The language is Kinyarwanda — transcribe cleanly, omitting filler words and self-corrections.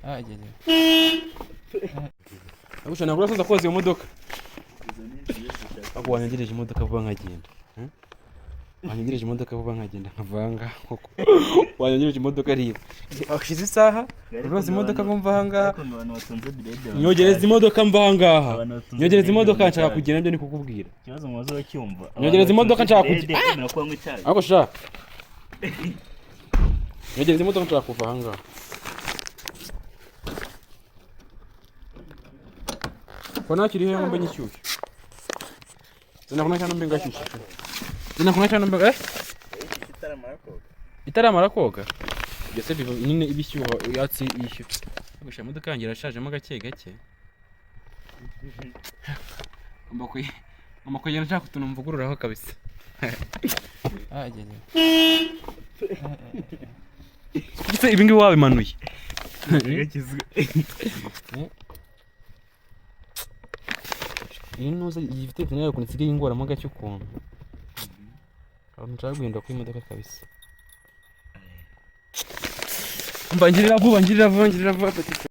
ageze abusha nagura soza koza iyo modoka ako wanyegereje imodoka vuba nkagenda wanyegereje imodoka vuba nkagenda nkavanga koko wanyegereje imodoka riba ashize isaha rwose imodoka ngumva hanga nyogereza imodoka mva hangaha nyogereza imodoka nshaka kugenda byo nikukubwira kibazo mumaze bacyumva nyogereza imodoka nshaka kugenda ako sha nyogereza imodoka nshaka kuva hangaha kona kiri he ngombe nyishyushye Zinakuna cyane mbenga shyushye Zinakuna cyane mbenga itaramara koga byose biva nyine ibishyuho yatsi yishyuye gusha imodoka yangira ashajemo gake gake ngomba kugenda nshaka utuntu mvugururaho kabisa ageze gise ibingi wabimanuye nuza yifite nayo kunisigaye ingoramo gake ukuntu abantu nshaka guhinda ku imodoka kabisa mbangirira vuba